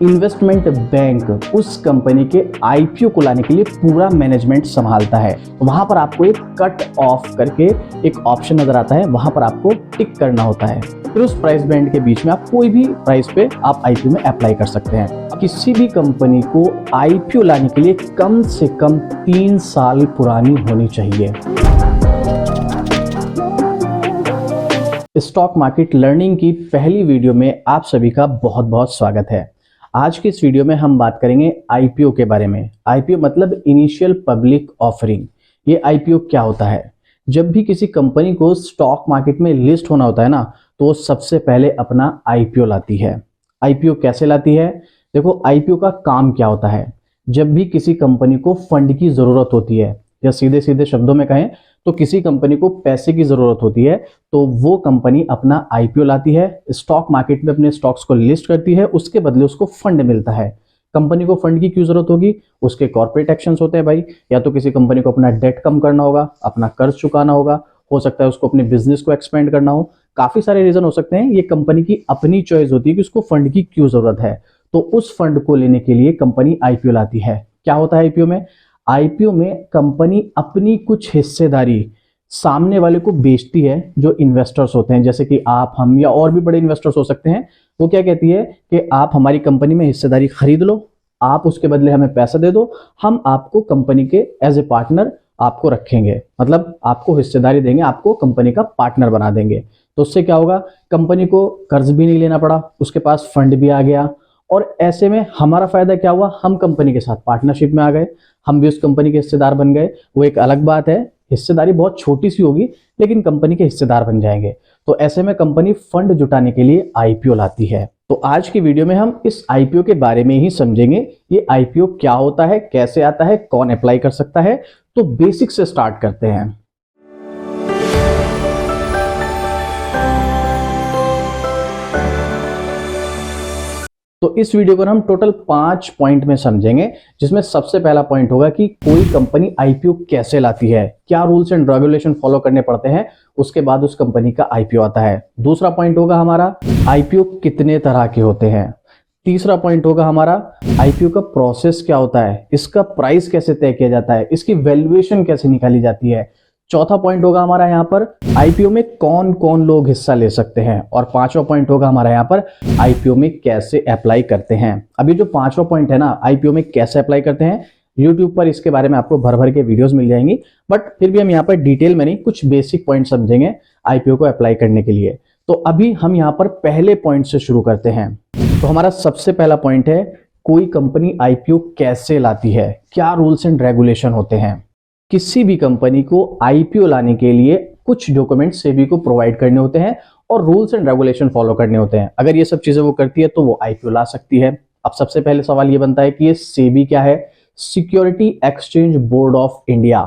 Investment bank उस company के IPO को लाने के लिए पूरा मैनेजमेंट संभालता है। वहां पर आपको एक कट ऑफ करके एक ऑप्शन नजर आता है, वहां पर आपको टिक करना होता है। फिर उस प्राइस बैंड के बीच में आप कोई भी प्राइस पे आप आईपीओ में अप्लाई कर सकते हैं। किसी भी कंपनी को आईपीओ लाने के लिए कम से कम 3 साल पुरानी होनी चाहिए। स्टॉक मार्केट लर्निंग की पहली वीडियो में आप सभी का बहुत बहुत स्वागत है। आज की इस वीडियो में हम बात करेंगे आईपीओ के बारे में। आईपीओ मतलब इनिशियल पब्लिक ऑफरिंग। ये आईपीओ क्या होता है? जब भी किसी कंपनी को स्टॉक मार्केट में लिस्ट होना होता है ना, तो वो सबसे पहले अपना आईपीओ लाती है। आईपीओ कैसे लाती है? देखो, आईपीओ का काम क्या होता है। जब भी किसी कंपनी को फंड की जरूरत होती है, या सीधे सीधे शब्दों में कहें तो किसी कंपनी को पैसे की जरूरत होती है, तो वो कंपनी अपना आईपीओ लाती है, स्टॉक मार्केट में अपने स्टॉक्स को लिस्ट करती है, उसके बदले उसको फंड मिलता है। कंपनी को फंड की क्यों जरूरत होगी? उसके कॉर्पोरेट एक्शंस होते हैं भाई, या तो किसी कंपनी को अपना डेट कम करना होगा, अपना कर्ज चुकाना होगा, हो सकता है उसको अपने बिजनेस को एक्सपेंड करना हो, काफी सारे रीजन हो सकते हैं। ये कंपनी की अपनी चॉइस होती है कि उसको फंड की क्यों जरूरत है। तो उस फंड को लेने के लिए कंपनी आईपीओ लाती है। क्या होता है आईपीओ में? आईपीओ में कंपनी अपनी कुछ हिस्सेदारी सामने वाले को बेचती है। जो इन्वेस्टर्स होते हैं, जैसे कि आप, हम या और भी बड़े इन्वेस्टर्स हो सकते हैं, वो क्या कहती है कि आप हमारी कंपनी में हिस्सेदारी खरीद लो, आप उसके बदले हमें पैसा दे दो, हम आपको कंपनी के एज ए पार्टनर आपको रखेंगे, मतलब आपको हिस्सेदारी देंगे, आपको कंपनी का पार्टनर बना देंगे। तो उससे क्या होगा? कंपनी को कर्ज भी नहीं लेना पड़ा, उसके पास फंड भी आ गया, और ऐसे में हमारा फायदा क्या हुआ? हम कंपनी के साथ पार्टनरशिप में आ गए, हम भी उस कंपनी के हिस्सेदार बन गए। वो एक अलग बात है, हिस्सेदारी बहुत छोटी सी होगी, लेकिन कंपनी के हिस्सेदार बन जाएंगे। तो ऐसे में कंपनी फंड जुटाने के लिए आईपीओ लाती है। तो आज की वीडियो में हम इस आईपीओ के बारे में ही समझेंगे। ये आईपीओ क्या होता है, कैसे आता है, कौन अप्लाई कर सकता है। तो बेसिक से स्टार्ट करते हैं। तो इस वीडियो को हम टोटल 5 पॉइंट में समझेंगे, जिसमें सबसे पहला पॉइंट होगा कि कोई कंपनी आईपीओ कैसे लाती है, क्या रूल्स एंड रेगुलेशन फॉलो करने पड़ते हैं, उसके बाद उस कंपनी का आईपीओ आता है। दूसरा पॉइंट होगा हमारा आईपीओ कितने तरह के होते हैं। तीसरा पॉइंट होगा हमारा आईपीओ का प्रोसेस क्या होता है, इसका प्राइस कैसे तय किया जाता है, इसकी वैल्यूएशन कैसे निकाली जाती है। चौथा पॉइंट होगा हमारा यहाँ पर आईपीओ में कौन कौन लोग हिस्सा ले सकते हैं, और पांचवा पॉइंट होगा हमारा यहाँ पर आईपीओ में कैसे अप्लाई करते हैं। अभी जो पांचवा पॉइंट है ना, आईपीओ में कैसे अप्लाई करते हैं, यूट्यूब पर इसके बारे में आपको भर भर के वीडियोस मिल जाएंगी, बट फिर भी हम यहाँ पर डिटेल में नहीं, कुछ बेसिक पॉइंट समझेंगे आईपीओ को अप्लाई करने के लिए। तो अभी हम यहाँ पर पहले पॉइंट से शुरू करते हैं। तो हमारा सबसे पहला पॉइंट है, कोई कंपनी आईपीओ कैसे लाती है, क्या रूल्स एंड रेगुलेशन होते हैं। किसी भी कंपनी को आईपीओ लाने के लिए कुछ डॉक्यूमेंट सेबी को प्रोवाइड करने होते हैं और रूल्स एंड रेगुलेशन फॉलो करने होते हैं। अगर ये सब चीजें वो करती है तो वो आईपीओ ला सकती है। अब सबसे पहले सवाल ये बनता है कि ये सेबी क्या है? Security exchange board of India.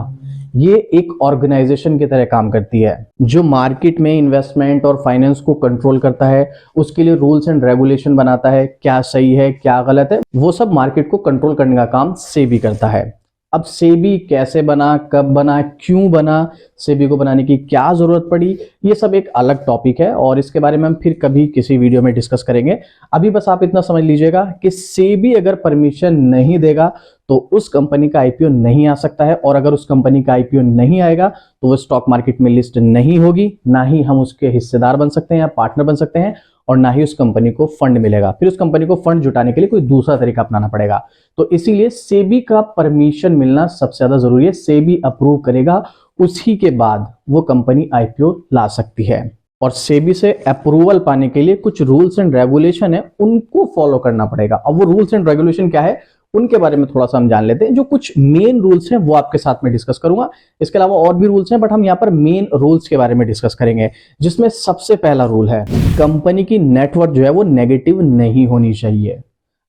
ये एक ऑर्गेनाइजेशन की तरह काम करती है, जो मार्केट में इन्वेस्टमेंट और फाइनेंस को कंट्रोल करता है, उसके लिए रूल्स एंड रेगुलेशन बनाता है, क्या सही है क्या गलत है, वो सब मार्केट को कंट्रोल करने का काम सेबी करता है। अब सेबी कैसे बना, कब बना, क्यों बना, सेबी को बनाने की क्या जरूरत पड़ी, ये सब एक अलग टॉपिक है और इसके बारे में हम फिर कभी किसी वीडियो में डिस्कस करेंगे। अभी बस आप इतना समझ लीजिएगा कि सेबी अगर परमिशन नहीं देगा तो उस कंपनी का आईपीओ नहीं आ सकता है, और अगर उस कंपनी का आईपीओ नहीं आएगा तो वो स्टॉक मार्केट में लिस्ट नहीं होगी, ना ही हम उसके हिस्सेदार बन सकते हैं या पार्टनर बन सकते हैं, और ना ही उस कंपनी को फंड मिलेगा। फिर उस कंपनी को फंड जुटाने के लिए कोई दूसरा तरीका अपनाना पड़ेगा। तो इसीलिए सेबी का परमिशन मिलना सबसे ज्यादा जरूरी है। सेबी अप्रूव करेगा, उसी के बाद वो कंपनी आईपीओ ला सकती है। और सेबी से अप्रूवल पाने के लिए कुछ रूल्स एंड रेगुलेशन है, उनको फॉलो करना पड़ेगा। अब वो रूल्स एंड रेगुलेशन क्या है, उनके बारे में थोड़ा सा हम जान लेते हैं। जो कुछ मेन रूल्स हैं वो आपके साथ में डिस्कस करूंगा, इसके अलावा और भी रूल्स हैं, बट हम यहाँ पर मेन रूल्स के बारे में डिस्कस करेंगे। जिसमें सबसे पहला रूल है, कंपनी की नेटवर्थ जो है वो नेगेटिव नहीं होनी चाहिए।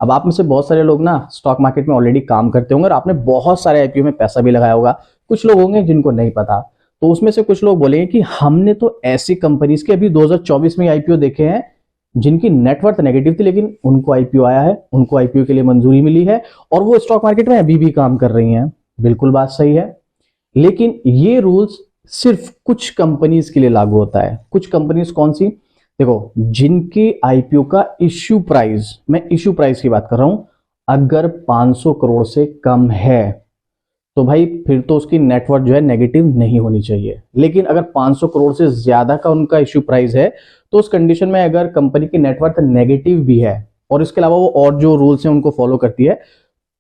अब आप में से बहुत सारे लोग ना स्टॉक मार्केट में ऑलरेडी काम करते होंगे और आपने बहुत सारे आईपीओ में पैसा भी लगाया होगा। कुछ लोग होंगे जिनको नहीं पता, तो उसमें से कुछ लोग बोलेंगे कि हमने तो ऐसी कंपनीज के अभी 2024 में आईपीओ देखे हैं जिनकी नेटवर्थ नेगेटिव थी, लेकिन उनको आईपीओ आया है, उनको आईपीओ के लिए मंजूरी मिली है और वो स्टॉक मार्केट में अभी भी काम कर रही हैं। बिल्कुल बात सही है, लेकिन ये रूल्स सिर्फ कुछ कंपनीज के लिए लागू होता है। कुछ कंपनीज कौन सी? देखो, जिनकी आईपीओ का इश्यू प्राइस, मैं इश्यू प्राइस की बात कर रहा हूं, अगर 500 करोड़ से कम है तो भाई फिर तो उसकी नेटवर्थ जो है नेगेटिव नहीं होनी चाहिए। लेकिन अगर 500 करोड़ से ज्यादा का उनका इश्यू प्राइस है तो उस कंडीशन में अगर कंपनी की नेटवर्थ नेगेटिव भी है और इसके अलावा वो और जो रूल्स हैं उनको फॉलो करती है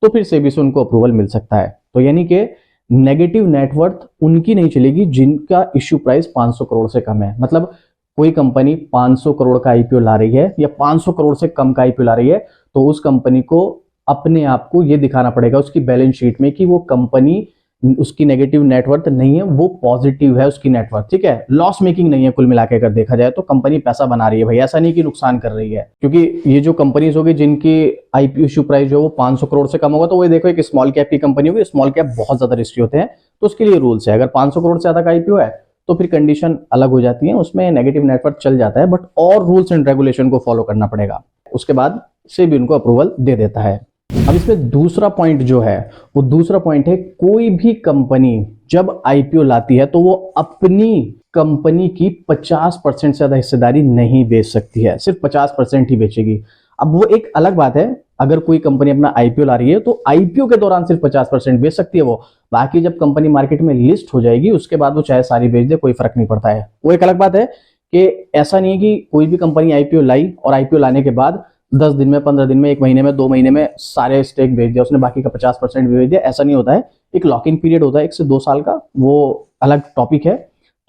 तो फिर सेबी से उनको अप्रूवल मिल सकता है। तो यानी कि नेगेटिव नेटवर्थ उनकी नहीं चलेगी जिनका इश्यू प्राइस 500 करोड़ से कम है। मतलब कोई कंपनी 500 करोड़ का आईपीओ ला रही है या 500 करोड़ से कम का आईपीओ ला रही है तो उस कंपनी को अपने आप को ये दिखाना पड़ेगा उसकी बैलेंस शीट में कि वो कंपनी, उसकी नेगेटिव नेटवर्थ नहीं है, वो पॉजिटिव है उसकी नेटवर्थ, ठीक है, लॉस मेकिंग नहीं है। कुल मिला के अगर देखा जाए तो कंपनी पैसा बना रही है भाई, ऐसा नहीं कि नुकसान कर रही है। क्योंकि ये जो कंपनीज होगी जिनकी आईपीओ इश्यू प्राइस जो वो 500 करोड़ से कम होगा तो वो देखो एक स्मॉल कैप की कंपनी होगी, स्मॉल कैप बहुत ज्यादा रिस्की होते हैं तो उसके लिए रूल्स है। अगर 500 करोड़ से ज्यादा का आईपीओ है तो फिर कंडीशन अलग हो जाती है, उसमें नेगेटिव नेटवर्थ चल जाता है, बट और रूल्स एंड रेगुलेशन को फॉलो करना पड़ेगा। उसके बाद से भी उनको अप्रूवल दे देता है। अब इसमें दूसरा पॉइंट जो है वो दूसरा पॉइंट है, कोई भी कंपनी जब आईपीओ लाती है तो वो अपनी कंपनी की 50% से ज्यादा हिस्सेदारी नहीं बेच सकती है, सिर्फ 50% ही बेचेगी। अब वो एक अलग बात है, अगर कोई कंपनी अपना आईपीओ ला रही है तो आईपीओ के दौरान सिर्फ 50% बेच सकती है वो, बाकी जब कंपनी मार्केट में लिस्ट हो जाएगी उसके बाद वो चाहे सारी बेच दे, कोई फर्क नहीं पड़ता है। वो एक अलग बात है कि ऐसा नहीं है कि कोई भी कंपनी आईपीओ लाई और आईपीओ लाने के बाद 10 दिन में, 15 दिन में, 1 महीने में, 2 महीने में सारे स्टेक बेच दिया उसने, बाकी का 50% भी बेच दिया, ऐसा नहीं होता है। एक लॉक इन पीरियड होता है 1 से 2 साल का, वो अलग टॉपिक है।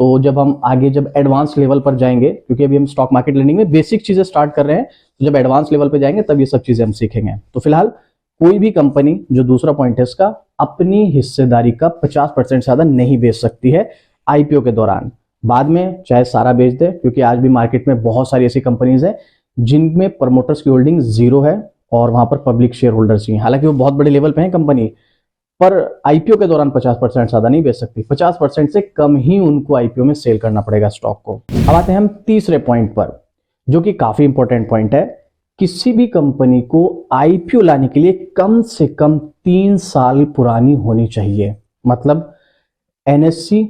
तो जब हम आगे जब एडवांस लेवल पर जाएंगे, क्योंकि अभी हम स्टॉक मार्केट लर्निंग में बेसिक चीजें स्टार्ट कर रहे हैं, तो जब एडवांस लेवल पर जाएंगे तब ये सब चीजें हम सीखेंगे। तो फिलहाल कोई भी कंपनी, जो दूसरा पॉइंट है इसका, अपनी हिस्सेदारी का 50% से ज्यादा नहीं बेच सकती है आईपीओ के दौरान। बाद में चाहे सारा बेच दे, क्योंकि आज भी मार्केट में बहुत सारी ऐसी कंपनीज है जिनमें प्रमोटर्स की होल्डिंग 0 है और वहां पर पब्लिक शेयर होल्डर्स ही हैं, हालांकि वो बहुत बड़े लेवल पे है कंपनी, पर आईपीओ के दौरान 50% ज्यादा नहीं बेच सकती, 50% से कम ही उनको आईपीओ में सेल करना पड़ेगा स्टॉक को। अब आते हैं हम तीसरे पॉइंट पर, जो कि काफी इंपॉर्टेंट पॉइंट है। किसी भी कंपनी को आईपीओ लाने के लिए कम से कम 3 साल पुरानी होनी चाहिए। मतलब एनएससी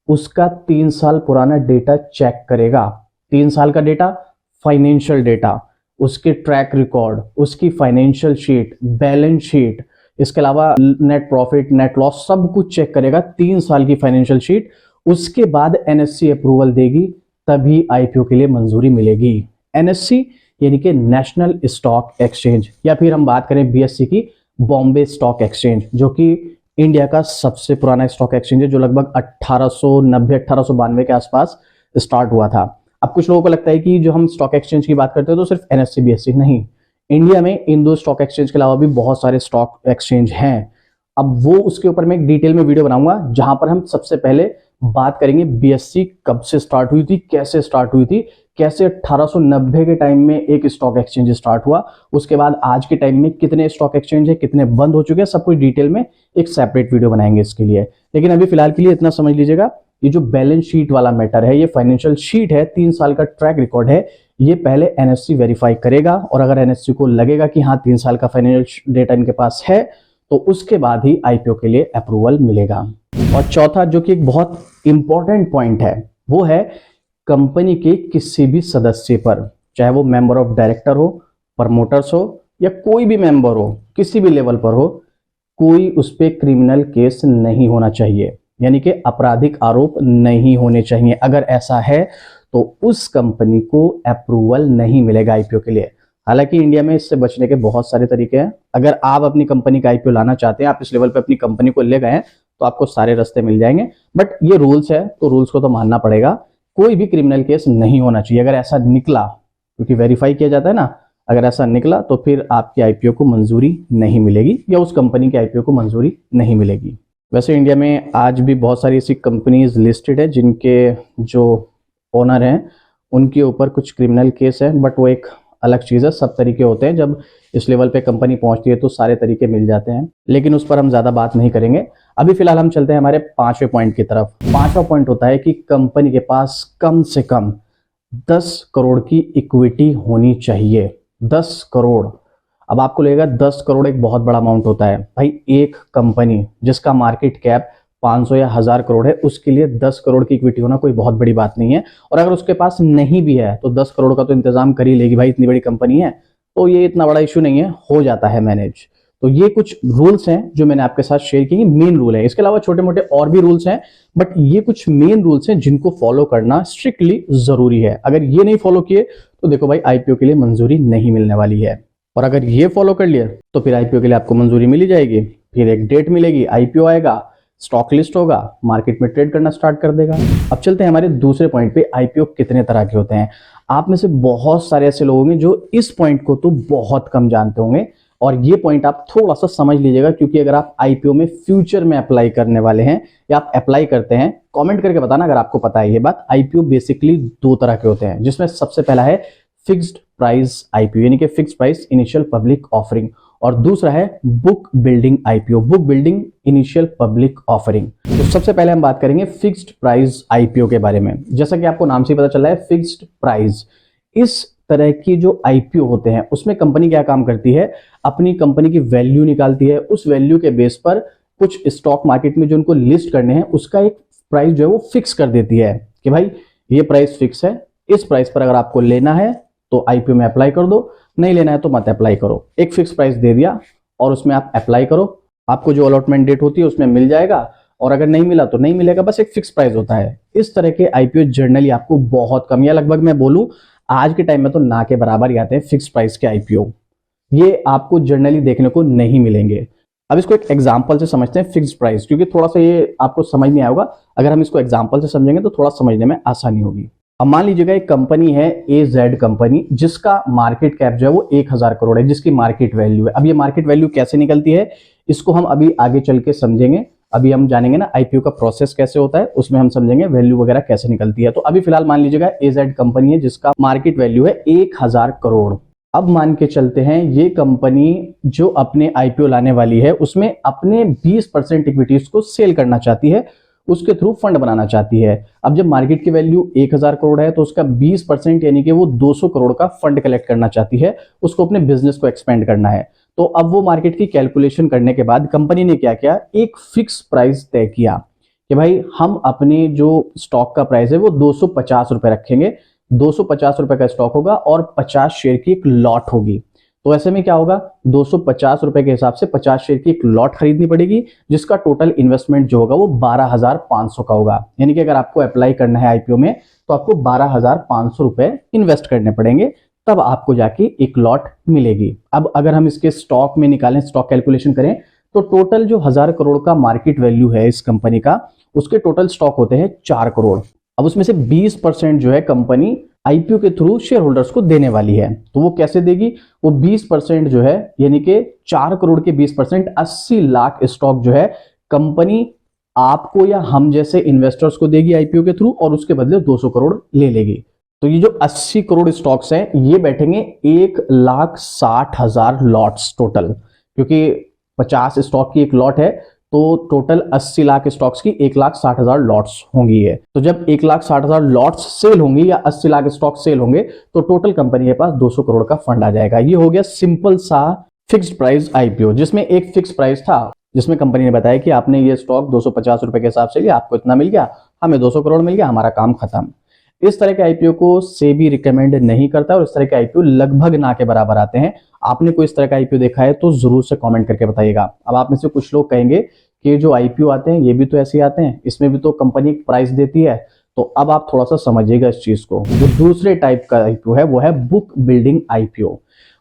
उसका 3 साल पुराना डेटा चेक करेगा, 3 साल का डेटा, फाइनेंशियल डेटा, उसके ट्रैक रिकॉर्ड, उसकी फाइनेंशियल शीट, बैलेंस शीट, इसके अलावा नेट प्रॉफिट, नेट लॉस, सब कुछ चेक करेगा, 3 साल की फाइनेंशियल शीट। उसके बाद एनएससी अप्रूवल देगी, तभी आईपीओ के लिए मंजूरी मिलेगी। एनएससी यानी कि नेशनल स्टॉक एक्सचेंज, या फिर हम बात करें बीएससी की, बॉम्बे स्टॉक एक्सचेंज, जो कि इंडिया का सबसे पुराना स्टॉक एक्सचेंज है, जो लगभग 1890-1892 के आसपास स्टार्ट हुआ था। अब कुछ लोगों को लगता है कि जो हम स्टॉक एक्सचेंज की बात करते हैं तो सिर्फ एनएससी बीएससी, नहीं, इंडिया में इन 2 स्टॉक एक्सचेंज के अलावा भी बहुत सारे स्टॉक एक्सचेंज हैं। अब वो उसके ऊपर मैं एक डिटेल में वीडियो बनाऊंगा जहां पर हम सबसे पहले बात करेंगे बीएससी कब से स्टार्ट हुई थी, कैसे स्टार्ट हुई थी, कैसे 1890 के टाइम में एक स्टॉक एक्सचेंज स्टार्ट हुआ, उसके बाद आज के टाइम में कितने स्टॉक एक्सचेंज है, कितने बंद हो चुके हैं, सब कुछ डिटेल में एक सेपरेट वीडियो बनाएंगे इसके लिए। लेकिन अभी फिलहाल के लिए इतना समझ लीजिएगा, ये जो बैलेंस शीट वाला मैटर है, ये फाइनेंशियल शीट है, 3 साल का ट्रैक रिकॉर्ड है, ये पहले एनएससी वेरीफाई करेगा, और अगर एनएससी को लगेगा कि हाँ 3 साल का फाइनेंशियल डेटा इनके पास है तो उसके बाद ही आईपीओ के लिए अप्रूवल मिलेगा। और चौथा, जो कि एक बहुत इंपॉर्टेंट पॉइंट है, वो है कंपनी के किसी भी सदस्य पर, चाहे वो मेंबर ऑफ डायरेक्टर हो, प्रमोटर्स हो, या कोई भी मेंबर हो, किसी भी लेवल पर हो, कोई उस पर क्रिमिनल केस नहीं होना चाहिए, यानी कि आपराधिक आरोप नहीं होने चाहिए। अगर ऐसा है तो उस कंपनी को अप्रूवल नहीं मिलेगा आईपीओ के लिए। हालांकि इंडिया में इससे बचने के बहुत सारे तरीके हैं। अगर आप अपनी कंपनी का आईपीओ लाना चाहते हैं, आप इस लेवल पे अपनी कंपनी को ले गए हैं, तो आपको सारे रास्ते मिल जाएंगे, बट ये रूल्स है तो रूल्स को तो मानना पड़ेगा। कोई भी क्रिमिनल केस नहीं होना चाहिए। अगर ऐसा निकला, क्योंकि वेरीफाई किया जाता है ना, अगर ऐसा निकला तो फिर आपकी आईपीओ को मंजूरी नहीं मिलेगी या उस कंपनी के आईपीओ को मंजूरी नहीं मिलेगी। वैसे इंडिया में आज भी बहुत सारी ऐसी कंपनीज लिस्टेड है जिनके जो ओनर हैं उनके ऊपर कुछ क्रिमिनल केस है, बट वो एक अलग चीज़ है। सब तरीके होते हैं, जब इस लेवल पे कंपनी पहुंचती है तो सारे तरीके मिल जाते हैं, लेकिन उस पर हम ज़्यादा बात नहीं करेंगे। अभी फिलहाल हम चलते हैं हमारे 5वें पॉइंट की तरफ। 5वां पॉइंट होता है कि कंपनी के पास कम से कम 10 करोड़ की इक्विटी होनी चाहिए। 10 करोड़। अब आपको लगेगा 10 करोड़ एक बहुत बड़ा अमाउंट होता है। भाई, एक कंपनी जिसका मार्केट कैप 500 या 1000 करोड़ है, उसके लिए 10 करोड़ की इक्विटी होना कोई बहुत बड़ी बात नहीं है। और अगर उसके पास नहीं भी है तो 10 करोड़ का तो इंतजाम कर ही लेगी भाई, इतनी बड़ी कंपनी है, तो ये इतना बड़ा इशू नहीं है, हो जाता है मैनेज। तो ये कुछ रूल्स हैं जो मैंने आपके साथ शेयर किए, मेन रूल है। इसके अलावा छोटे मोटे और भी रूल्स हैं, बट ये कुछ मेन रूल्स हैं जिनको फॉलो करना स्ट्रिक्टली जरूरी है। अगर ये नहीं फॉलो किए तो देखो भाई आईपीओ के लिए मंजूरी नहीं मिलने वाली है। और अगर ये फॉलो कर लिया तो फिर आईपीओ के लिए आपको मंजूरी मिल जाएगी, फिर एक डेट मिलेगी, आईपीओ आएगा, स्टॉक लिस्ट होगा, मार्केट में ट्रेड करना स्टार्ट कर देगा। अब चलते हैं हमारे दूसरे पॉइंट पे, आईपीओ कितने तरह के होते हैं। आप में से बहुत सारे ऐसे लोग होंगे जो इस पॉइंट को तो बहुत कम जानते होंगे, और ये पॉइंट आप थोड़ा सा समझ लीजिएगा, क्योंकि अगर आप आईपीओ में फ्यूचर में अप्लाई करने वाले हैं या आप अप्लाई करते हैं, कमेंट करके बताना अगर आपको पता है ये बात। आईपीओ बेसिकली दो तरह के होते हैं, जिसमें सबसे पहला है फिक्स्ड प्राइस आईपीओ, यानी कि fixed price initial public offering, और दूसरा है book building IPO, book building initial public offering. तो सबसे पहले हम बात करेंगे फिक्स्ड प्राइस आईपीओ के बारे में। जैसा कि आपको नाम से पता चल रहा है फिक्स्ड प्राइस, इस तरह की जो आईपीओ होते हैं उसमें कंपनी क्या काम करती है, अपनी कंपनी की वैल्यू निकालती है, उस वैल्यू के बेस पर कुछ स्टॉक मार्केट में जो उनको लिस्ट करने हैं उसका एक प्राइस जो है वो फिक्स कर देती है कि भाई ये प्राइस फिक्स है, इस प्राइस पर अगर आपको लेना है तो आईपीओ में अप्लाई कर दो, नहीं लेना है तो मत अप्लाई करो। एक फिक्स प्राइस दे दिया और उसमें आप अप्लाई करो, आपको जो अलॉटमेंट डेट होती है उसमें मिल जाएगा, और अगर नहीं मिला तो नहीं मिलेगा, बस एक फिक्स प्राइस होता है। इस तरह के आईपीओ जनरली आपको बहुत कम, या लगभग मैं बोलूं आज के टाइम में तो ना के बराबर ही आते हैं फिक्स प्राइस के आईपीओ, ये आपको जनरली देखने को नहीं मिलेंगे। अब इसको एक एग्जांपल से समझते हैं फिक्स्ड प्राइस, क्योंकि थोड़ा सा ये आपको समझ नहीं आएगा, अगर हम इसको एग्जांपल से समझेंगे तो थोड़ा समझने में आसानी होगी। अब मान लीजिएगा एक कंपनी है AZ कंपनी, जिसका मार्केट कैप जो है वो 1000 करोड़ है, जिसकी मार्केट वैल्यू है। अब ये मार्केट वैल्यू कैसे निकलती है इसको हम अभी आगे चल के समझेंगे, अभी हम जानेंगे ना आईपीओ का प्रोसेस कैसे होता है, उसमें हम समझेंगे वैल्यू वगैरह कैसे निकलती है। तो अभी फिलहाल मान लीजिएगा AZ कंपनी है जिसका मार्केट वैल्यू है 1000 करोड़। अब मान के चलते हैं ये कंपनी जो अपने आईपीओ लाने वाली है उसमें अपने 20% इक्विटीज को सेल करना चाहती है, उसके थ्रू फंड बनाना चाहती है। अब जब मार्केट की वैल्यू 1000 करोड़ है तो उसका 20% यानी कि वो 200 करोड़ का फंड कलेक्ट करना चाहती है, उसको अपने बिजनेस को एक्सपेंड करना है। तो अब वो मार्केट की कैलकुलेशन करने के बाद कंपनी ने क्या किया, एक फिक्स प्राइस तय किया कि भाई हम अपने जो स्टॉक का प्राइस है वो 250 रुपए रखेंगे, 250 रुपए का स्टॉक होगा और 50 शेयर की एक लॉट होगी। तो ऐसे में क्या होगा, 250 रुपए के हिसाब से 50 शेयर की एक लॉट खरीदनी पड़ेगी, जिसका टोटल इन्वेस्टमेंट जो होगा वो 12,500 का होगा। यानी कि अगर आपको अप्लाई करना है आईपीओ में तो आपको 12,500 रुपए इन्वेस्ट करने पड़ेंगे, तब आपको जाके एक लॉट मिलेगी। अब अगर हम इसके स्टॉक में निकालें, स्टॉक कैलकुलेशन करें, तो टोटल जो 1000 करोड़ का मार्केट वैल्यू है इस कंपनी का, उसके टोटल स्टॉक होते हैं 4 करोड़। अब उसमें से 20% जो है कंपनी आईपीओ के थ्रू शेयर होल्डर्स को देने वाली है। तो वो कैसे देगी, वो 20% जो है यानी कि 4 करोड़ के 20% 80 लाख स्टॉक जो है कंपनी आपको या हम जैसे इन्वेस्टर्स को देगी आईपीओ के थ्रू, और उसके बदले 200 करोड़ ले लेगी। तो ये जो 80 करोड़ स्टॉक्स हैं ये बैठेंगे 1,60,000 लॉट्स टोटल, क्योंकि 50 स्टॉक की एक लॉट है तो टोटल 80 लाख स्टॉक्स की 1,60,000 लॉट्स होंगी है। तो जब 1,60,000 लॉट्स सेल होंगी या 80 लाख स्टॉक सेल होंगे तो टोटल कंपनी के पास 200 करोड़ का फंड आ जाएगा। ये हो गया सिंपल सा फिक्स्ड प्राइस आईपीओ, जिसमें एक फिक्स प्राइस था, जिसमें कंपनी ने बताया कि आपने ये स्टॉक 250 रुपए के हिसाब से लिया, आपको इतना मिल गया, हमें 200 करोड़ मिल गया, हमारा काम खत्म। इस तरह के आईपीओ को सेबी रिकमेंड नहीं करता और इस तरह के आईपीओ लगभग ना के बराबर आते हैं। आपने कोई इस तरह का आईपीओ देखा है तो जरूर से कमेंट करके बताइएगा। अब आप में से कुछ लोग कहेंगे कि जो आईपीओ आते हैं ये भी तो ऐसे ही आते हैं, इसमें भी तो कंपनी एक प्राइस देती है। तो अब आप थोड़ा सा समझिएगा इस चीज को। जो दूसरे टाइप का आईपीओ है वो है book building IPO.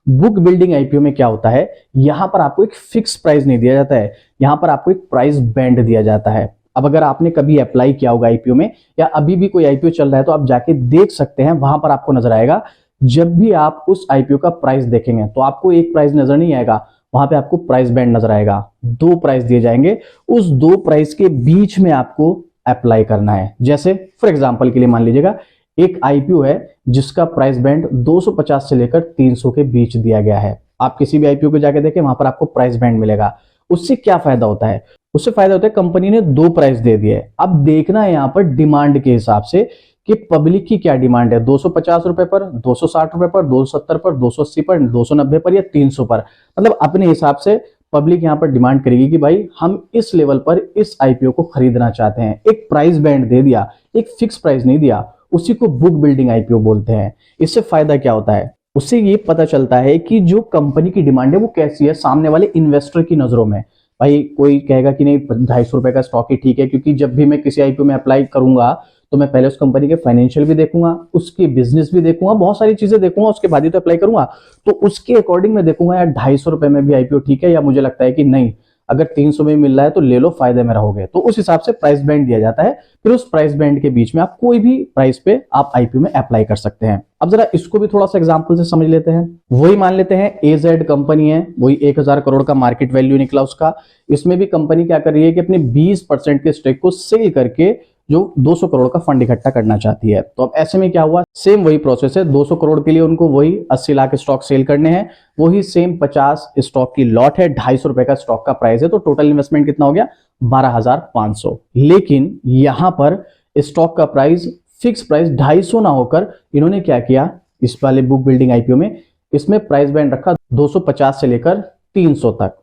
Book building IPO में क्या होता है, यहां पर आपको एक फिक्स प्राइस नहीं दिया जाता है, यहां पर आपको एक प्राइस बैंड दिया जाता है। अब अगर आपने कभी अप्लाई किया होगा आईपीओ में या अभी भी कोई आईपीओ चल रहा है तो आप जाके देख सकते हैं, वहां पर आपको नजर आएगा। जब भी आप उस आईपीओ का प्राइस देखेंगे तो आपको एक प्राइस नजर नहीं आएगा, वहां पे आपको प्राइस बैंड नजर आएगा। 2 प्राइस दिए जाएंगे, उस 2 प्राइस के बीच में आपको अप्लाई करना है। जैसे फॉर एग्जांपल के लिए मान लीजिएगा एक आईपीओ है जिसका प्राइस बैंड 250 से लेकर 300 के बीच दिया गया है। आप किसी भी आईपीओ को जाके देखें, वहां पर आपको प्राइस बैंड मिलेगा। उससे क्या फायदा होता है, उससे फायदा होता है कंपनी ने 2 प्राइस दे दिए। अब देखना है यहां पर डिमांड के हिसाब से कि पब्लिक की क्या डिमांड है, 250 रुपए पर, 260 रुपए पर, 270 पर, 280 पर, 290 पर या 300 पर। मतलब अपने हिसाब से पब्लिक यहाँ पर डिमांड करेगी कि भाई हम इस लेवल पर इस आईपीओ को खरीदना चाहते हैं। एक प्राइस बैंड दे दिया, एक फिक्स प्राइस नहीं दिया, उसी को बुक बिल्डिंग आईपीओ बोलते हैं। इससे फायदा क्या होता है, उससे ये पता चलता है कि जो कंपनी की डिमांड है वो कैसी है सामने वाले इन्वेस्टर की नजरों में। भाई कोई कहेगा कि नहीं 250 रुपए का स्टॉक ही ठीक है, क्योंकि जब भी मैं किसी आईपीओ में अप्लाई करूंगा तो मैं पहले उस कंपनी के फाइनेंशियल भी देखूंगा, उसके बिजनेस भी देखूंगा, बहुत सारी चीजें देखूंगा, उसके बाद ही तो अप्लाई करूंगा। तो उसके अकॉर्डिंग मैं देखूंगा यार 250 रुपए में भी आईपीओ ठीक है, या मुझे लगता है कि नहीं अगर 300 में मिल रहा है तो ले लो, फायदे में रहोगे। तो उस हिसाब से प्राइस बैंड दिया जाता है। फिर उस प्राइस बैंड के बीच में आप कोई भी प्राइस पे आप आईपीओ में अप्लाई कर सकते हैं। अब जरा इसको भी थोड़ा सा एग्जांपल से समझ लेते हैं। वही मान लेते हैं एजेड कंपनी है, वही 1000 करोड़ का मार्केट वैल्यू निकला उसका। इसमें भी कंपनी क्या कर रही है कि अपने 20% के स्टेक को सेल करके जो 200 करोड़ का फंड इकट्ठा करना चाहती है। तो अब ऐसे में क्या हुआ, सेम वही प्रोसेस है। 200 करोड़ के लिए उनको वही 80 लाख स्टॉक सेल करने हैं, वही सेम 50 स्टॉक की लॉट है, 250 रुपए का स्टॉक का प्राइस है। तो टोटल इन्वेस्टमेंट कितना हो गया, 12,500। लेकिन यहां पर स्टॉक का प्राइस फिक्स प्राइस 250 ना होकर इन्होंने क्या किया, इस वाले बुक बिल्डिंग आईपीओ में इसमें प्राइस बैंड रखा 250 से लेकर 300 तक।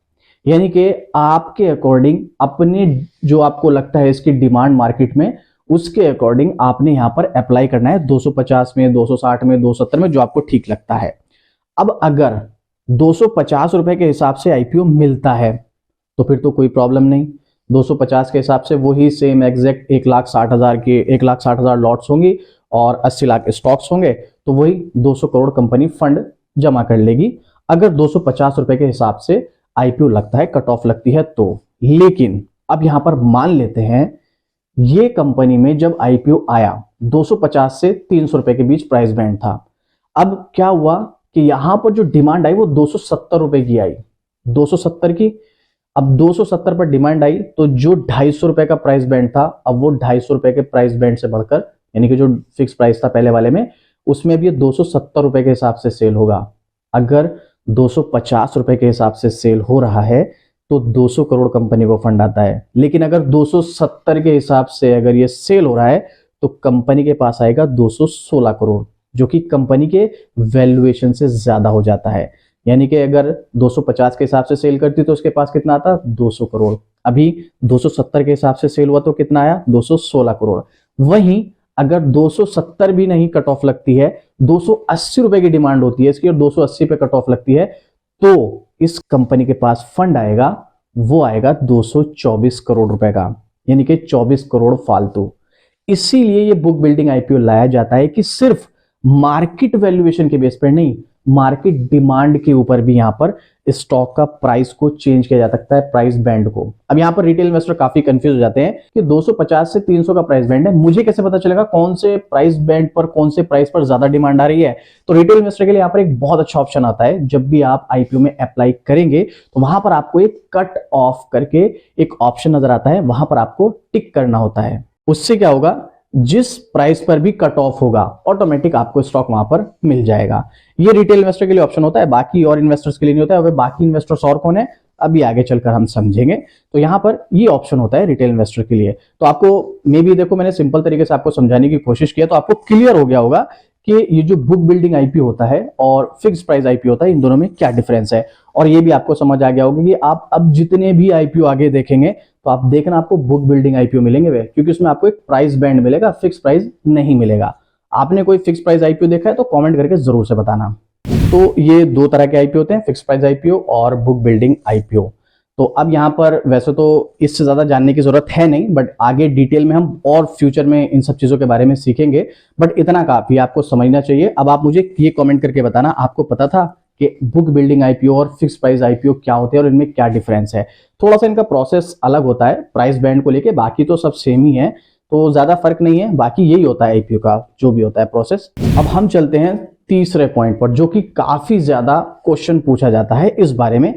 यानी कि आपके अकॉर्डिंग अपने जो आपको लगता है इसकी डिमांड मार्केट में, उसके अकॉर्डिंग आपने यहां पर अप्लाई करना है 250 में, 260 में, 270 में, जो आपको ठीक लगता है। अब अगर 250 रुपए के हिसाब से आईपीओ मिलता है तो फिर तो कोई प्रॉब्लम नहीं। 250 के हिसाब से वही सेम एग्जैक्ट 1,60,000 के 1,60,000 लॉट्स होंगी और 80 लाख स्टॉक्स होंगे, तो वही 200 करोड़ कंपनी फंड जमा कर लेगी अगर 250 रुपए के हिसाब से आईपीओ लगता है, कट ऑफ लगती है तो। लेकिन अब यहां पर मान लेते हैं ये कंपनी में जब आईपीओ आया 250 से 300 रुपए के बीच प्राइस बैंड था। अब क्या हुआ कि यहां पर जो डिमांड आई वो 270 रुपए की आई, 270 की। अब 270 पर डिमांड आई तो जो 250 रुपए का प्राइस बैंड था, अब वो 250 रुपए के प्राइस बैंड से बढ़कर, यानी कि जो फिक्स प्राइस था पहले वाले में, उसमें भी 270 रुपए के हिसाब से सेल होगा। अगर 250 रुपए के हिसाब से सेल हो रहा है तो 200 करोड़ कंपनी को फंड आता है। लेकिन अगर 270 के हिसाब से अगर ये सेल हो रहा है तो कंपनी के पास आएगा 216 करोड़, जो कि कंपनी के वैल्यूएशन से ज्यादा हो जाता है। यानी कि अगर 250 के हिसाब से सेल करती तो उसके पास कितना आता, 200 करोड़। अभी 270 के हिसाब से सेल हुआ तो कितना आया, 216 करोड़। वहीं अगर 270 भी नहीं कट ऑफ लगती है, 280 रुपए की डिमांड होती है इसकी और 280 पे कट ऑफ लगती है, तो इस कंपनी के पास फंड आएगा, वो आएगा 224 करोड़ रुपए का, यानी कि 24 करोड़ फालतू। इसीलिए ये बुक बिल्डिंग आईपीओ लाया जाता है कि सिर्फ मार्केट वैल्यूएशन के बेस पर नहीं, मार्केट डिमांड के ऊपर भी यहां पर स्टॉक का प्राइस को चेंज किया जा सकता है, प्राइस बैंड को। अब यहां पर रिटेल इन्वेस्टर काफी कंफ्यूज हो जाते हैं कि 250 से 300 का प्राइस बैंड है, मुझे कैसे पता चलेगा कौन से प्राइस बैंड पर, कौन से प्राइस पर ज्यादा डिमांड आ रही है। तो रिटेल इन्वेस्टर के लिए यहां पर एक बहुत अच्छा ऑप्शन आता है। जब भी आप आईपीओ में अप्लाई करेंगे तो वहां पर आपको एक कट ऑफ करके एक ऑप्शन नजर आता है, वहां पर आपको टिक करना होता है। उससे क्या होगा, जिस प्राइस पर भी कट ऑफ होगा ऑटोमेटिक आपको स्टॉक वहां पर मिल जाएगा। ये रिटेल इन्वेस्टर के लिए ऑप्शन होता है, बाकी और इन्वेस्टर्स के लिए नहीं होता है। बाकी इन्वेस्टर्स और कौन है, अभी आगे चलकर हम समझेंगे। तो यहां पर ये ऑप्शन होता है रिटेल इन्वेस्टर के लिए। तो आपको मे बी देखो, मैंने सिंपल तरीके से आपको समझाने की कोशिश किया तो आपको क्लियर हो गया होगा कि ये जो बुक बिल्डिंग आईपीओ होता है और फिक्स प्राइस आईपीओ होता है, इन दोनों में क्या डिफरेंस है। और ये भी आपको समझ आ गया होगा कि आप अब जितने भी आईपीओ आगे देखेंगे तो आप देखना आपको बुक बिल्डिंग आईपीओ मिलेंगे वे, क्योंकि उसमें आपको एक प्राइस बैंड मिलेगा, फिक्स प्राइस नहीं मिलेगा। आपने कोई फिक्स प्राइस आईपीओ देखा है तो कमेंट करके जरूर से बताना। तो ये दो तरह के आईपीओ होते हैं, फिक्स प्राइस आईपीओ और बुक बिल्डिंग आईपीओ। तो अब यहाँ पर वैसे तो इससे ज्यादा जानने की जरूरत है नहीं, बट आगे डिटेल में हम और फ्यूचर में इन सब चीजों के बारे में सीखेंगे। बट इतना काफी आपको समझना चाहिए। अब आप मुझे ये कमेंट करके बताना, आपको पता था कि बुक बिल्डिंग आईपीओ और फिक्स प्राइस आईपीओ क्या होते हैं और इनमें क्या डिफरेंस है। थोड़ा सा इनका प्रोसेस अलग होता है प्राइस बैंड को लेके, बाकी तो सब सेम ही है, तो ज्यादा फर्क नहीं है। बाकी यही होता है आईपीओ का जो भी होता है प्रोसेस। अब हम चलते हैं तीसरे पॉइंट पर, जो कि काफी ज्यादा क्वेश्चन पूछा जाता है इस बारे में।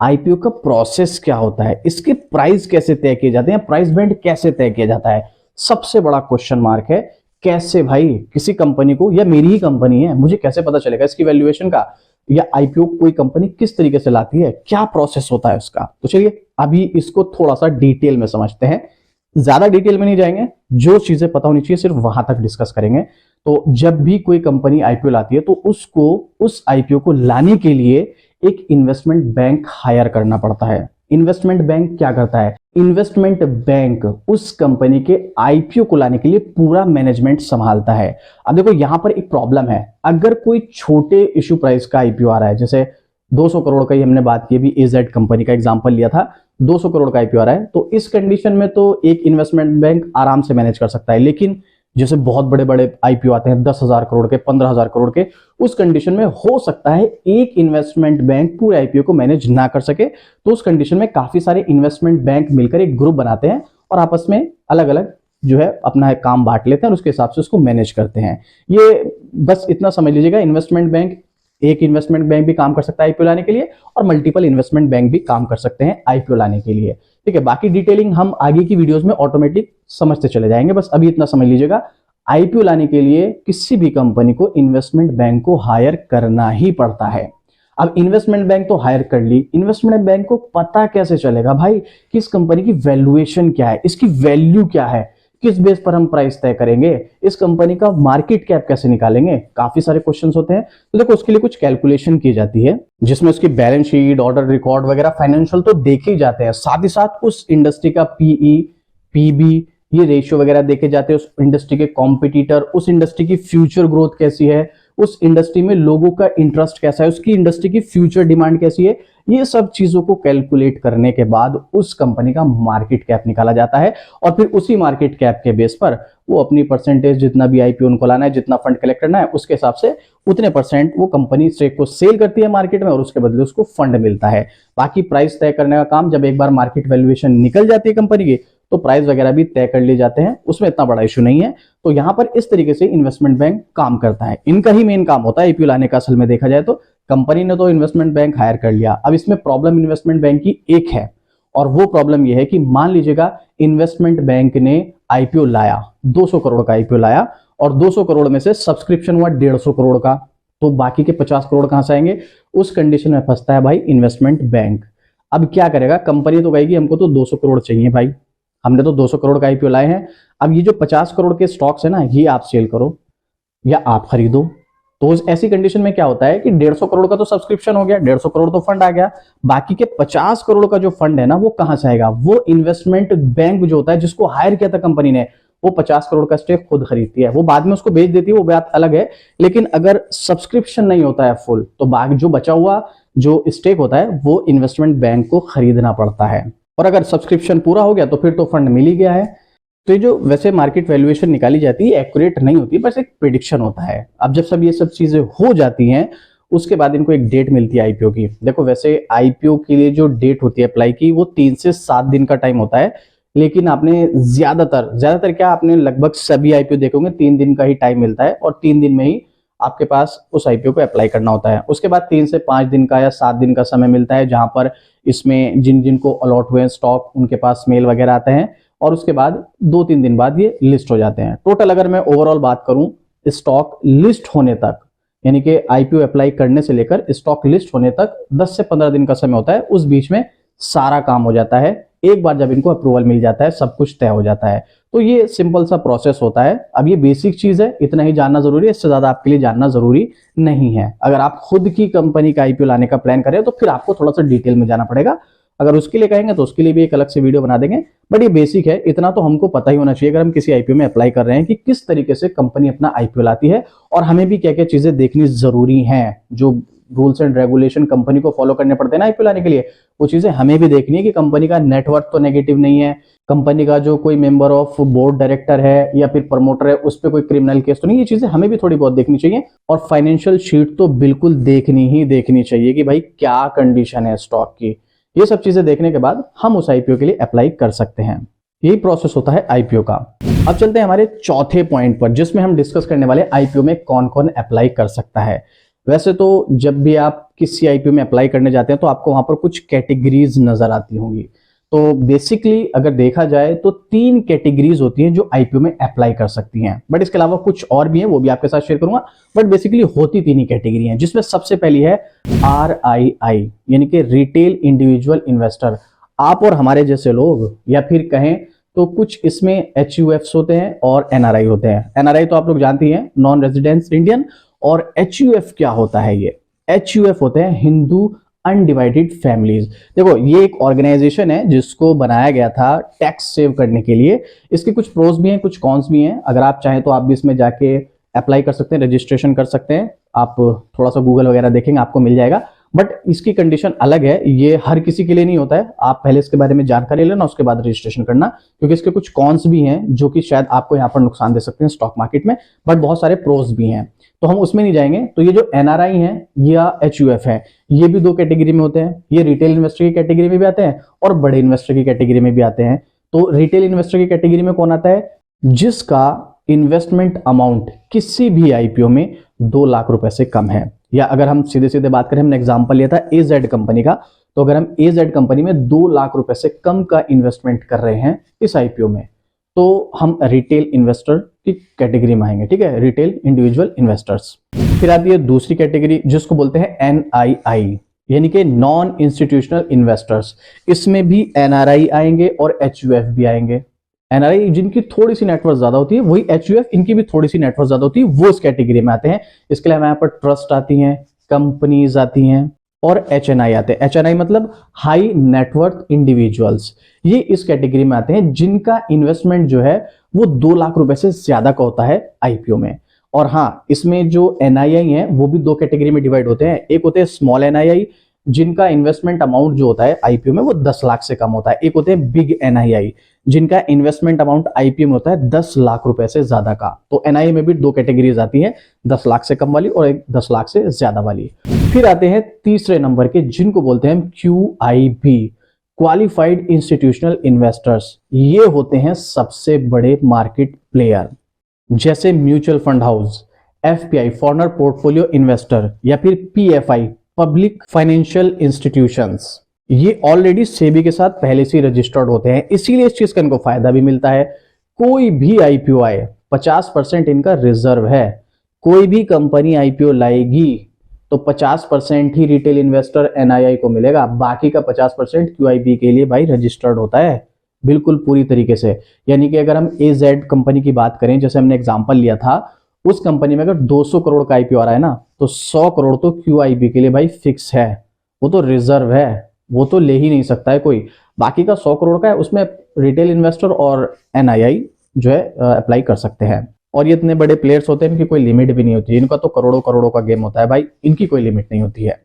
आईपीओ का प्रोसेस क्या होता है, इसके प्राइस कैसे तय किए जाते हैं, प्राइस बैंड कैसे तय किया जाता है, सबसे बड़ा क्वेश्चन मार्क है। कैसे भाई किसी कंपनी को, या मेरी ही कंपनी है, मुझे कैसे पता चलेगा इसकी वैल्यूएशन का, या आईपीओ कोई कंपनी किस तरीके से लाती है, क्या प्रोसेस होता है उसका। तो चलिए अभी इसको थोड़ा सा डिटेल में समझते हैं। ज्यादा डिटेल में नहीं जाएंगे, जो चीजें पता होनी चाहिए सिर्फ वहां तक डिस्कस करेंगे। तो जब भी कोई कंपनी आईपीओ लाती है तो उसको, उस आईपीओ को लाने के लिए एक इन्वेस्टमेंट बैंक हायर करना पड़ता है। इन्वेस्टमेंट बैंक क्या करता है? इन्वेस्टमेंट बैंक उस कंपनी के आईपीओ को लाने के लिए पूरा मैनेजमेंट संभालता है। अब देखो यहां पर एक प्रॉब्लम है, अगर कोई छोटे इश्यू प्राइस का आईपीओ आ रहा है, जैसे 200 करोड़ का ही हमने बात की, अभी एजेड कंपनी का एग्जांपल लिया था, 200 करोड़ का आईपीओ आ रहा है, तो इस कंडीशन में तो एक इन्वेस्टमेंट बैंक आराम से मैनेज कर सकता है। लेकिन जैसे बहुत बड़े बड़े आईपीओ आते हैं 10,000 करोड़ के, 15,000 करोड़ के, उस कंडीशन में हो सकता है एक इन्वेस्टमेंट बैंक पूरे आईपीओ को मैनेज ना कर सके। तो उस कंडीशन में काफी सारे इन्वेस्टमेंट बैंक मिलकर एक ग्रुप बनाते हैं और आपस में अलग अलग जो है अपना काम बांट लेते हैं और उसके हिसाब से उसको मैनेज करते हैं। ये बस इतना समझ लीजिएगा, इन्वेस्टमेंट बैंक, एक इन्वेस्टमेंट बैंक भी काम कर सकता है आईपीओ लाने के लिए और मल्टीपल इन्वेस्टमेंट बैंक भी काम कर सकते हैं आईपीओ लाने के लिए। ठीक है, बाकी डिटेलिंग हम आगे की वीडियोस में ऑटोमेटिक समझते चले जाएंगे। बस अभी इतना समझ लीजिएगा, आईपीओ लाने के लिए किसी भी कंपनी को इन्वेस्टमेंट बैंक को हायर करना ही पड़ता है। अब इन्वेस्टमेंट बैंक तो हायर कर ली, इन्वेस्टमेंट बैंक को पता कैसे चलेगा भाई कि इस कंपनी की वैल्यूएशन क्या है, इसकी वैल्यू क्या है, किस बेस पर हम प्राइस तय करेंगे, इस कंपनी का मार्केट कैप कैसे निकालेंगे, काफी सारे क्वेश्चंस होते हैं। तो देखो उसके लिए कुछ कैलकुलेशन की जाती है जिसमें उसकी बैलेंस शीट, ऑर्डर रिकॉर्ड वगैरह, फाइनेंशियल तो देखे ही जाते हैं, साथ ही साथ उस इंडस्ट्री का पीई, पीबी, ये रेशियो वगैरह देखे जाते हैं, उस इंडस्ट्री के कॉम्पिटिटर, उस इंडस्ट्री की फ्यूचर ग्रोथ कैसी है, उस इंडस्ट्री में लोगों का इंटरेस्ट कैसा है, उसकी इंडस्ट्री की फ्यूचर डिमांड कैसी है, ये सब चीजों को कैलकुलेट करने के बाद उस कंपनी का मार्केट कैप निकाला जाता है और फिर उसी मार्केट कैप के बेस पर वो अपनी परसेंटेज, जितना भी आईपीओ उनको लाना है, जितना फंड कलेक्ट करना है, उसके हिसाब से उतने परसेंट वो कंपनी स्टेक को सेल करती है मार्केट में और उसके बदले उसको फंड मिलता है। बाकी प्राइस तय करने का काम जब एक बार मार्केट वैल्यूएशन निकल जाती है कंपनी की तो प्राइस वगैरह भी तय कर लिए जाते हैं, उसमें इतना बड़ा इशू नहीं है। तो यहां पर इस तरीके से इन्वेस्टमेंट बैंक काम करता है, इनका ही मेन काम होता है आईपीओ लाने का। असल में देखा जाए तो कंपनी ने तो इन्वेस्टमेंट बैंक हायर कर लिया, अब इसमें प्रॉब्लम इन्वेस्टमेंट बैंक की एक है और वो प्रॉब्लम ये है कि मान लीजिएगा इन्वेस्टमेंट बैंक ने आईपीओ लाया, 200 करोड़ का आईपीओ लाया और 200 करोड़ में से सब्सक्रिप्शन हुआ 150 करोड़ का, तो बाकी के 50 करोड़ कहां से आएंगे? उस कंडीशन में फंसता है भाई इन्वेस्टमेंट बैंक। अब क्या करेगा? कंपनी तो कहेगी हमको तो 200 करोड़ चाहिए भाई, हमने तो 200 करोड़ का आईपीओ लाए हैं, अब ये जो 50 करोड़ के स्टॉक्स है ना, ये आप सेल करो या आप खरीदो। तो ऐसी कंडीशन में क्या होता है कि 150 करोड़ का तो सब्सक्रिप्शन हो गया, 150 करोड़ तो फंड आ गया, बाकी के 50 करोड़ का जो फंड है ना वो कहां से आएगा? वो इन्वेस्टमेंट बैंक जो होता है, जिसको हायर किया था कंपनी ने, वो 50 करोड़ का स्टेक खुद खरीदती है, वो बाद में उसको बेच देती है, वो बात अलग है। लेकिन अगर सब्सक्रिप्शन नहीं होता है फुल, तो बाकी जो बचा हुआ जो स्टेक होता है वो इन्वेस्टमेंट बैंक को खरीदना पड़ता है। और अगर सब्सक्रिप्शन पूरा हो गया तो फिर तो फंड मिल ही गया है। तो ये जो वैसे मार्केट वैल्यूएशन निकाली जाती है एक्यूरेट नहीं होती, बस एक प्रेडिक्शन होता है। अब जब सब ये सब चीजें हो जाती हैं उसके बाद इनको एक डेट मिलती है आईपीओ की। देखो वैसे आईपीओ के लिए जो डेट होती है अप्लाई की, वो 3 से 7 दिन का टाइम होता है, लेकिन आपने ज्यादातर क्या, आपने लगभग सभी आईपीओ देखोगे 3 दिन का ही टाइम मिलता है और 3 दिन में ही आपके पास उस आईपीओ को अप्लाई करना होता है। उसके बाद 3 से 5 दिन का या 7 दिन का समय मिलता है, जहां पर इसमें जिन जिन को अलॉट हुए स्टॉक उनके पास मेल वगैरह आते हैं और उसके बाद 2-3 दिन बाद ये लिस्ट हो जाते हैं। टोटल अगर मैं ओवरऑल बात करूं, स्टॉक लिस्ट होने तक, यानी कि आईपीओ अप्लाई करने से लेकर स्टॉक लिस्ट होने तक 10 से 15 दिन का समय होता है। उस बीच में सारा काम हो जाता है, एक बार जब इनको अप्रूवल मिल जाता है सब कुछ तय हो जाता है। तो ये सिंपल सा प्रोसेस होता है। अब ये बेसिक चीज है, इतना ही जानना जरूरी है, इससे ज्यादा आपके लिए जानना जरूरी नहीं है। अगर आप खुद की कंपनी का आईपीओ लाने का प्लान करें तो फिर आपको थोड़ा सा डिटेल में जाना पड़ेगा। अगर उसके लिए कहेंगे तो उसके लिए भी एक अलग से वीडियो बना देंगे, बट ये बेसिक है, इतना तो हमको पता ही होना चाहिए अगर हम किसी आईपीओ में अप्लाई कर रहे हैं कि किस तरीके से कंपनी अपना आईपीओ लाती है और हमें भी क्या क्या चीजें देखनी जरूरी हैं। जो रूल्स एंड रेगुलेशन कंपनी को फॉलो करने पड़ते हैं ना आईपीओ लाने के लिए, वो चीजें हमें भी देखनी है कि कंपनी का नेटवर्थ तो नेगेटिव नहीं है, कंपनी का जो कोई मेंबर ऑफ बोर्ड डायरेक्टर है या फिर प्रमोटर है उस पर कोई क्रिमिनल केस तो नहीं, ये चीजें हमें भी थोड़ी बहुत देखनी चाहिए। और फाइनेंशियल शीट तो बिल्कुल देखनी चाहिए कि भाई क्या कंडीशन है स्टॉक की। ये सब चीजें देखने के बाद हम उस आईपीओ के लिए अप्लाई कर सकते हैं। यही प्रोसेस होता है आईपीओ का। अब चलते हैं हमारे चौथे पॉइंट पर, जिसमें हम डिस्कस करने वाले आईपीओ में कौन कौन अप्लाई कर सकता है। वैसे तो जब भी आप किसी आईपीओ में अप्लाई करने जाते हैं तो आपको वहां पर कुछ कैटेगरीज नजर आती होंगी। तो बेसिकली अगर देखा जाए तो 3 कैटेगरीज होती हैं जो आईपीओ में अप्लाई कर सकती हैं, बट इसके अलावा कुछ और भी हैं, वो भी आपके साथ शेयर करूंगा। बट बेसिकली होती 3 ही कैटेगरी हैं, जिसमें सबसे पहली है RII, यानी कि रिटेल इंडिविजुअल इन्वेस्टर। आप और हमारे जैसे लोग, या फिर कहें तो कुछ इसमें HUFs होते हैं और NRI होते हैं। NRI तो आप लोग जानती हैं, नॉन रेजिडेंस इंडियन, और HUF क्या होता है? ये HUF होते हैं हिंदू अनडिवाइडेड फैमिलीज। देखो ये एक ऑर्गेनाइजेशन है जिसको बनाया गया था टैक्स सेव करने के लिए। इसके कुछ प्रोज भी हैं, कुछ कॉन्स भी हैं। अगर आप चाहें तो आप भी इसमें जाके अप्लाई कर सकते हैं, रजिस्ट्रेशन कर सकते हैं। आप थोड़ा सा गूगल वगैरह देखेंगे आपको मिल जाएगा, बट इसकी कंडीशन अलग है, ये हर किसी के लिए नहीं होता है। आप पहले इसके बारे में जानकारी लेना, उसके बाद रजिस्ट्रेशन करना, क्योंकि इसके कुछ कॉन्स भी हैं जो कि शायद आपको यहाँ पर नुकसान दे सकते हैं स्टॉक मार्केट में, बट बहुत सारे प्रोज भी हैं, तो हम उसमें नहीं जाएंगे। तो ये जो एनआरआई है या एचयूएफ है, ये भी दो कैटेगरी में होते हैं। ये रिटेल इन्वेस्टर की कैटेगरी में भी आते हैं और बड़े इन्वेस्टर की कैटेगरी में भी आते हैं। तो रिटेल इन्वेस्टर की कैटेगरी में कौन आता है? जिसका इन्वेस्टमेंट अमाउंट किसी भी आईपीओ में 2 लाख रुपए से कम है। या अगर हम सीधे सीधे बात करें, हमने एग्जांपल लिया था एजेड कंपनी का, तो अगर हम एजेड कंपनी में 2 लाख रुपए से कम का इन्वेस्टमेंट कर रहे हैं इस आईपीओ में, तो हम रिटेल इन्वेस्टर की कैटेगरी में आएंगे। ठीक है, रिटेल इंडिविजुअल इन्वेस्टर्स। फिर आती है दूसरी कैटेगरी जिसको बोलते हैं एनआईआई, यानी कि नॉन इंस्टीट्यूशनल इन्वेस्टर्स। इसमें भी एनआरआई आएंगे और एचयूएफ भी आएंगे। एनआरआई जिनकी थोड़ी सी नेटवर्थ ज्यादा होती है, वही एचयूएफ इनकी भी थोड़ी सी नेटवर्थ ज्यादा होती है, वो इस कैटेगरी में आते हैं। इसके अलावा यहाँ पर ट्रस्ट आती हैं, कंपनीज आती हैं और एचएनआई आते हैं। एचएनआई मतलब हाई नेटवर्थ इंडिविजुअल्स। ये इस कैटेगरी में आते हैं जिनका इन्वेस्टमेंट जो है वो 2 लाख रुपए से ज्यादा का होता है आईपीओ में। और हाँ, इसमें जो एनआईआई है वो भी 2 कैटेगरी में डिवाइड होते हैं। एक होते हैं स्मॉल एनआईआई, जिनका इन्वेस्टमेंट अमाउंट जो होता है आईपीओ में वो 10 लाख से कम होता है। एक होते हैं बिग एनआईआई, जिनका इन्वेस्टमेंट अमाउंट आईपीओ में होता है 10 लाख रुपए से ज्यादा का। तो एनआईआई में भी 2 कैटेगरीज आती हैं, 10 लाख से कम वाली और एक 10 लाख से ज्यादा वाली। फिर आते हैं तीसरे नंबर के, जिनको बोलते हैं क्यूआईबी, क्वालिफाइड इंस्टीट्यूशनल इन्वेस्टर्स। ये होते हैं सबसे बड़े मार्केट प्लेयर, जैसे mutual fund house, FPI foreigner portfolio investor, या फिर पीएफआई पब्लिक फाइनेंशियल इंस्टीट्यूशंस। ये ऑलरेडी सेबी के साथ पहले से रजिस्टर्ड होते हैं, इसीलिए इस चीज का इनको फायदा भी मिलता है। कोई भी आईपीओ आए 50% इनका रिजर्व है। कोई भी कंपनी आईपीओ लाएगी तो 50% ही रिटेल इन्वेस्टर एनआईआई को मिलेगा, बाकी का 50% क्यूआईबी के लिए भाई रजिस्टर्ड होता है बिल्कुल पूरी तरीके से। यानी कि अगर हम एजेड कंपनी की बात करें, जैसे हमने एग्जांपल लिया था, उस कंपनी में अगर 200 करोड़ का आईपीओ आ रहा है ना, तो 100 करोड़ तो क्यूआईबी के लिए भाई फिक्स है, वो तो रिजर्व है, वो तो ले ही नहीं सकता है कोई। बाकी का 100 करोड़ का है, उसमें रिटेल इन्वेस्टर और एनआईआई जो है अप्लाई कर सकते हैं। और ये इतने बड़े प्लेयर्स होते हैं, इनकी कोई लिमिट भी नहीं होती, इनका तो करोड़ों करोड़ों का गेम होता है भाई, इनकी कोई लिमिट नहीं होती है।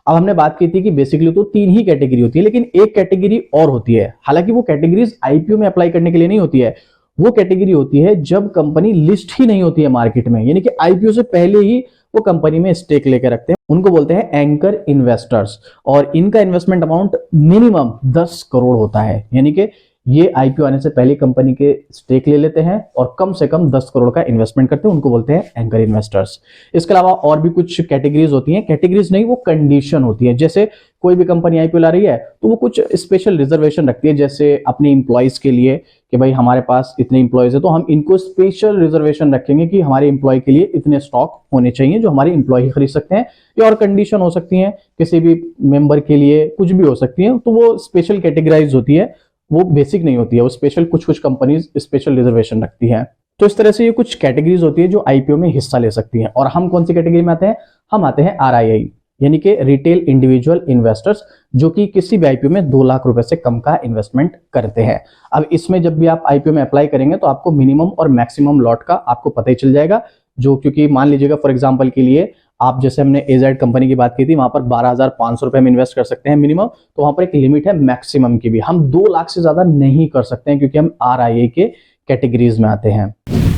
अब हमने बात की थी कि बेसिकली तो 3 ही कैटेगरी होती है, लेकिन एक कैटेगरी और होती है। हालांकि वो कैटेगरीज आईपीओ में अप्लाई करने के लिए नहीं होती है। वो कैटेगरी होती है जब कंपनी लिस्ट ही नहीं होती है मार्केट में, यानी कि आईपीओ से पहले ही वो कंपनी में स्टेक लेके रखते हैं, उनको बोलते हैं एंकर इन्वेस्टर्स। और इनका इन्वेस्टमेंट अमाउंट मिनिमम 10 करोड़ होता है, यानी कि ये आईपीओ आने से पहले कंपनी के स्टेक ले लेते हैं और कम से कम 10 करोड़ का इन्वेस्टमेंट करते हैं, उनको बोलते हैं एंकर इन्वेस्टर्स। इसके अलावा और भी कुछ कैटेगरीज होती हैं, कैटेगरीज नहीं वो कंडीशन होती है। जैसे कोई भी कंपनी आईपीओ ला रही है तो वो कुछ स्पेशल रिजर्वेशन रखती है, जैसे अपने इंप्लॉइज के लिए कि भाई हमारे पास इतने इंप्लॉइज है तो हम इनको स्पेशल रिजर्वेशन रखेंगे कि हमारे इंप्लॉय के लिए इतने स्टॉक होने चाहिए जो हमारे इंप्लॉय खरीद सकते हैं। या और कंडीशन हो सकती है किसी भी मेंबर के लिए, कुछ भी हो सकती है, तो वो स्पेशल कैटेगराइज होती है, वो बेसिक नहीं होती है, वो स्पेशल कुछ कंपनीज स्पेशल रिजर्वेशन रखती हैं। तो इस तरह से ये कुछ कैटेगरीज होती है जो आईपीओ में हिस्सा ले सकती हैं। और हम कौन सी कैटेगरी में आते हैं? हम आते हैं आरआईआई, यानी कि रिटेल इंडिविजुअल इन्वेस्टर्स, जो कि किसी भी आईपीओ में 2 लाख रुपए से कम का इन्वेस्टमेंट करते हैं। अब इसमें जब भी आप आईपीओ में अप्लाई करेंगे तो आपको मिनिमम और मैक्सिमम लॉट का आपको पता ही चल जाएगा। जो क्योंकि मान लीजिएगा फॉर एग्जांपल के लिए आप, जैसे हमने एजेड कंपनी की बात की थी, वहां पर 12,500 रुपए में इन्वेस्ट कर सकते हैं मिनिमम, तो वहां पर एक लिमिट है मैक्सिमम की भी। हम 2 लाख से ज्यादा नहीं कर सकते हैं क्योंकि हम आरआईआई के कैटेगरीज में आते हैं।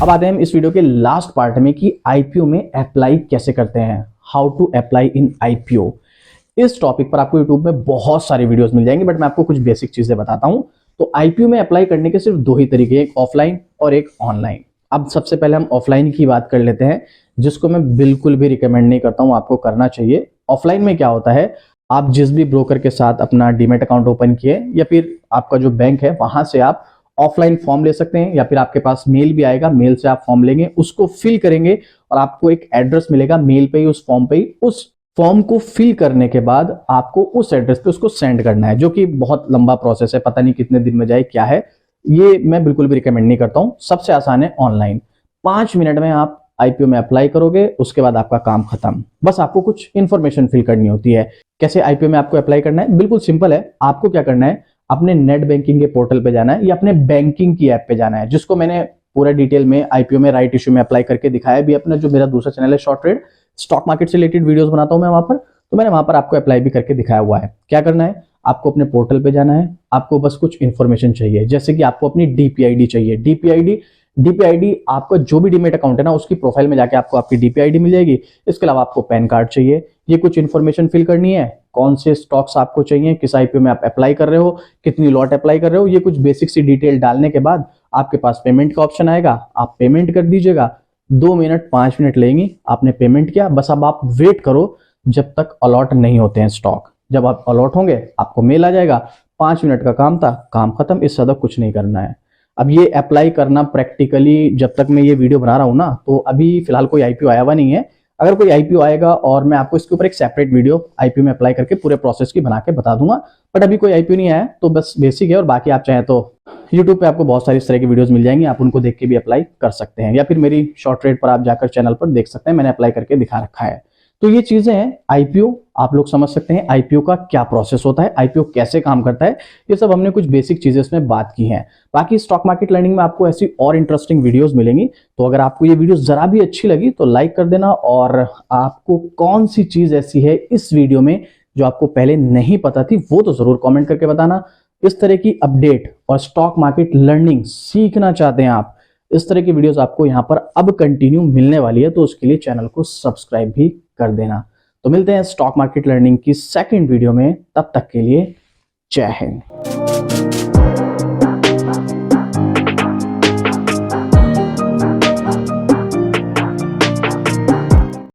अब आते हैं हम इस वीडियो के लास्ट पार्ट में कि आईपीओ में अप्लाई कैसे करते हैं, how to apply in IPO. इस टॉपिक पर आपको यूट्यूब में बहुत सारी वीडियोस मिल जाएंगी, बट मैं आपको कुछ बेसिक चीजें बताता हूं। तो आईपीओ में अप्लाई करने के सिर्फ 2 ही तरीके, एक ऑफलाइन और एक ऑनलाइन। अब सबसे पहले हम ऑफलाइन की बात कर लेते हैं, जिसको मैं बिल्कुल भी रिकमेंड नहीं करता हूं, आपको करना चाहिए। ऑफलाइन में क्या होता है, आप जिस भी ब्रोकर के साथ अपना डीमैट अकाउंट ओपन किए या फिर आपका जो बैंक है वहां से आप ऑफलाइन फॉर्म ले सकते हैं, या फिर आपके पास मेल भी आएगा, मेल से आप फॉर्म लेंगे, उसको फिल करेंगे और आपको एक एड्रेस मिलेगा मेल पे ही, उस फॉर्म पे ही। उस फॉर्म को फिल करने के बाद आपको उस एड्रेस पे उसको सेंड करना है, जो कि बहुत लंबा प्रोसेस है, पता नहीं कितने दिन में जाए क्या है, ये मैं बिल्कुल भी रिकमेंड नहीं करता हूं। सबसे आसान है ऑनलाइन, 5 मिनट में आप आईपीओ में अप्लाई करोगे, उसके बाद आपका काम खत्म। बस आपको कुछ इन्फॉर्मेशन फिल करनी होती है। कैसे आईपीओ में आपको अप्लाई करना है, बिल्कुल सिंपल है। आपको क्या करना है, अपने नेट बैंकिंग के पोर्टल पे जाना है या अपने बैंकिंग की ऐप पे जाना है, जिसको मैंने पूरा डिटेल में आईपीओ में राइट इश्यू में अप्लाई करके दिखाया भी। अपना जो मेरा दूसरा चैनल है शॉर्ट ट्रेड, स्टॉक मार्केट से रिलेटेड वीडियोस बनाता हूं मैं वहां पर, तो मैंने वहां पर आपको अप्लाई भी करके दिखाया हुआ है। क्या करना है, आपको अपने पोर्टल पे जाना है, आपको बस कुछ इन्फॉर्मेशन चाहिए, जैसे कि आपको अपनी डीपीआईडी चाहिए। डीपीआईडी आपका जो भी डीमेट अकाउंट है ना, उसकी प्रोफाइल में जाके आपको आपकी डीपीआईडी मिल जाएगी। इसके अलावा आपको पैन कार्ड चाहिए। ये कुछ इन्फॉर्मेशन फिल करनी है, कौन से स्टॉक्स आपको चाहिए, किस आईपीओ में आप अप्लाई कर रहे हो, कितनी लॉट अप्लाई कर रहे हो, ये कुछ बेसिक सी डिटेल डालने के बाद आपके पास पेमेंट का ऑप्शन आएगा। आप पेमेंट कर दीजिएगा, 2 मिनट 5 मिनट लेंगी। आपने पेमेंट किया, बस अब आप वेट करो जब तक अलॉट नहीं होते हैं स्टॉक। जब आप अलॉट होंगे आपको मेल आ जाएगा। 5 मिनट का काम था, काम खत्म। इससे ज्यादा कुछ नहीं करना है। अब ये अप्लाई करना प्रैक्टिकली, जब तक मैं ये वीडियो बना रहा हूं ना, तो अभी फिलहाल कोई आईपीओ आया हुआ नहीं है। अगर कोई आईपीओ आएगा और मैं आपको इसके ऊपर एक सेपरेट वीडियो आईपीओ में अप्लाई करके पूरे प्रोसेस की बना के बता दूंगा, बट अभी कोई आईपीओ नहीं आया, तो बस बेसिक है। और बाकी आप चाहें तो यूट्यूब पे आपको बहुत सारी इस तरह की वीडियोस मिल जाएंगी, आप उनको देख के भी अप्लाई कर सकते हैं, या फिर मेरी शॉर्ट ट्रेड पर आप जाकर चैनल पर देख सकते हैं, मैंने अप्लाई करके दिखा रखा है। तो ये चीजें हैं। आईपीओ आप लोग समझ सकते हैं, आईपीओ का क्या प्रोसेस होता है, आईपीओ कैसे काम करता है, ये सब हमने कुछ बेसिक चीजें इसमें बात की हैं। बाकी स्टॉक मार्केट लर्निंग में आपको ऐसी और इंटरेस्टिंग वीडियोस मिलेंगी। तो अगर आपको ये वीडियो जरा भी अच्छी लगी तो लाइक कर देना, और आपको कौन सी चीज ऐसी है इस वीडियो में जो आपको पहले नहीं पता थी, वो तो जरूर कॉमेंट करके बताना। इस तरह की अपडेट और स्टॉक मार्केट लर्निंग सीखना चाहते हैं आप, इस तरह की वीडियोस आपको यहाँ पर अब कंटिन्यू मिलने वाली है, तो उसके लिए चैनल को सब्सक्राइब भी कर देना। तो मिलते हैं स्टॉक मार्केट लर्निंग की सेकंड वीडियो में, तब तक के लिए जय हिंद।